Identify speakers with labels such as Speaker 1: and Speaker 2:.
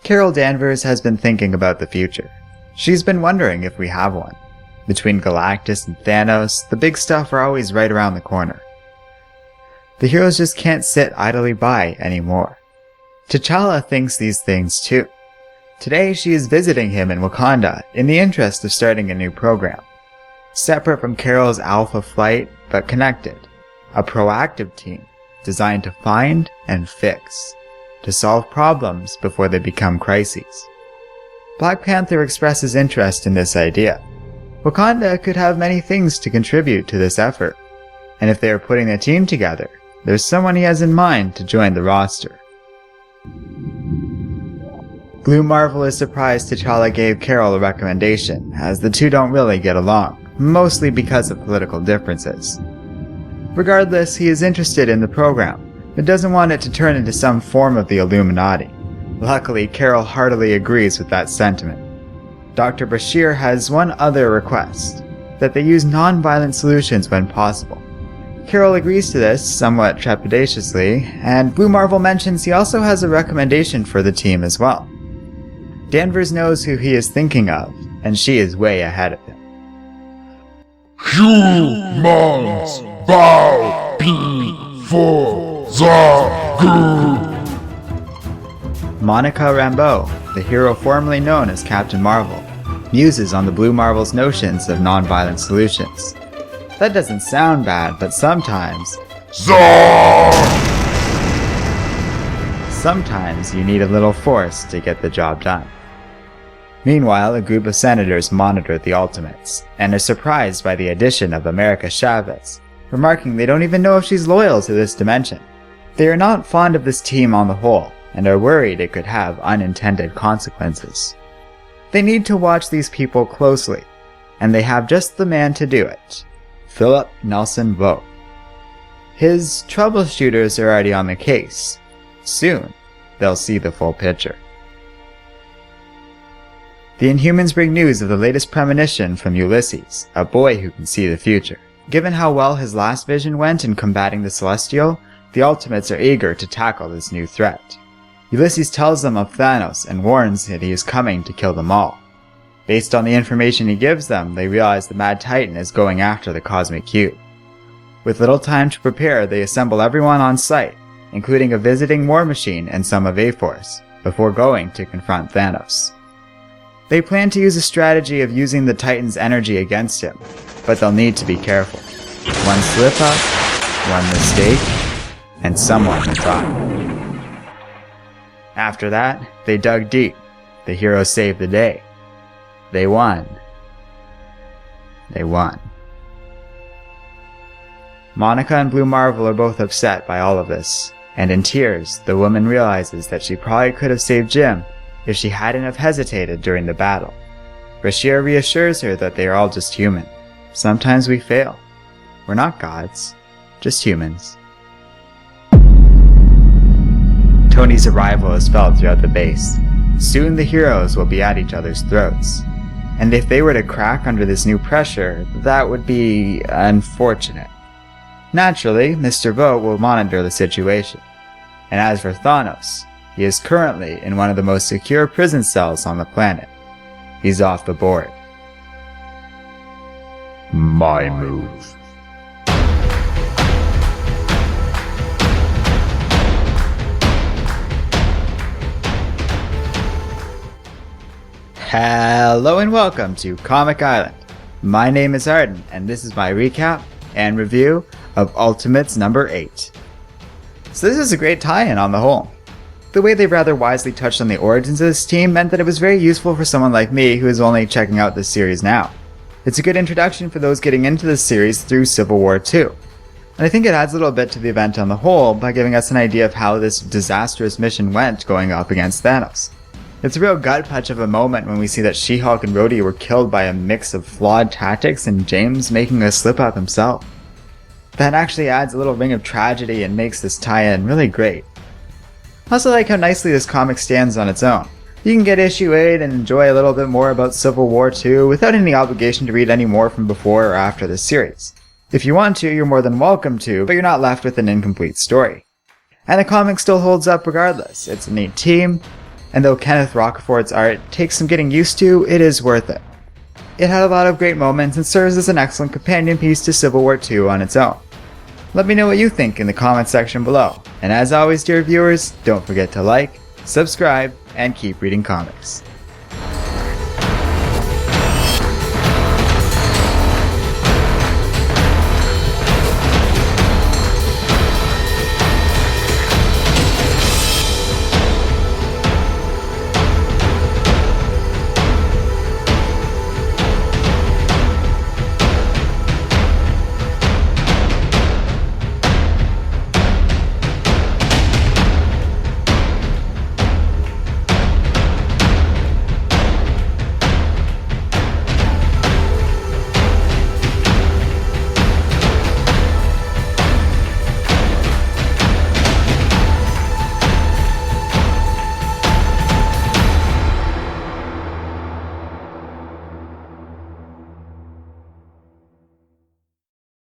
Speaker 1: Carol Danvers has been thinking about the future. She's been wondering if we have one. Between Galactus and Thanos, the big stuff are always right around the corner. The heroes just can't sit idly by anymore. T'Challa thinks these things too. Today she is visiting him in Wakanda in the interest of starting a new program. Separate from Carol's Alpha Flight, but connected. A proactive team designed to find and fix, to solve problems before they become crises. Black Panther expresses interest in this idea. Wakanda could have many things to contribute to this effort, and if they are putting a team together, there's someone he has in mind to join the roster. Blue Marvel is surprised T'Challa gave Carol a recommendation, as the two don't really get along, mostly because of political differences. Regardless, he is interested in the program, but doesn't want it to turn into some form of the Illuminati. Luckily, Carol heartily agrees with that sentiment. Dr. Bashir has one other request, that they use non-violent solutions when possible. Carol agrees to this, somewhat trepidatiously, and Blue Marvel mentions he also has a recommendation for the team as well. Danvers knows who he is thinking of, and she is way ahead of him.
Speaker 2: Humans bow before the good.
Speaker 1: Monica Rambeau, the hero formerly known as Captain Marvel, muses on the Blue Marvel's notions of non-violent solutions. That doesn't sound bad, but sometimes you need a little force to get the job done. Meanwhile, a group of senators monitor the Ultimates, and are surprised by the addition of America Chavez, remarking they don't even know if she's loyal to this dimension. They are not fond of this team on the whole, and are worried it could have unintended consequences. They need to watch these people closely, and they have just the man to do it, Philip Nelson Vogt. His troubleshooters are already on the case. Soon, they'll see the full picture. The Inhumans bring news of the latest premonition from Ulysses, a boy who can see the future. Given how well his last vision went in combating the Celestial, the Ultimates are eager to tackle this new threat. Ulysses tells them of Thanos and warns that he is coming to kill them all. Based on the information he gives them, they realize the Mad Titan is going after the Cosmic Cube. With little time to prepare, they assemble everyone on site, including a visiting War Machine and some of A-Force, before going to confront Thanos. They plan to use a strategy of using the Titan's energy against him, but they'll need to be careful. One slip-up, one mistake, and someone will die. After that, they dug deep. The heroes saved the day. They won. They won. Monica and Blue Marvel are both upset by all of this, and in tears, the woman realizes that she probably could have saved Jim if she hadn't have hesitated during the battle. Bashir reassures her that they are all just human. Sometimes we fail. We're not gods, just humans. Tony's arrival is felt throughout the base. Soon the heroes will be at each other's throats. And if they were to crack under this new pressure, that would be unfortunate. Naturally, Mr. Vogt will monitor the situation. And as for Thanos, he is currently in one of the most secure prison cells on the planet. He's off the board.
Speaker 2: My move.
Speaker 1: Hello and welcome to Comic Island. My name is Arden, and this is my recap and review of Ultimates number 8. So this is a great tie-in on the whole. The way they rather wisely touched on the origins of this team meant that it was very useful for someone like me who is only checking out this series now. It's a good introduction for those getting into this series through Civil War II. And I think it adds a little bit to the event on the whole by giving us an idea of how this disastrous mission went going up against Thanos. It's a real gut punch of a moment when we see that She-Hulk and Rhodey were killed by a mix of flawed tactics and James making a slip-up himself. That actually adds a little ring of tragedy and makes this tie-in really great. I also like how nicely this comic stands on its own. You can get issue 8 and enjoy a little bit more about Civil War II without any obligation to read any more from before or after this series. If you want to, you're more than welcome to, but you're not left with an incomplete story. And the comic still holds up regardless. It's a neat team, and though Kenneth Rocafort's art takes some getting used to, it is worth it. It had a lot of great moments and serves as an excellent companion piece to Civil War II on its own. Let me know what you think in the comments section below, and as always dear viewers, don't forget to like, subscribe, and keep reading comics.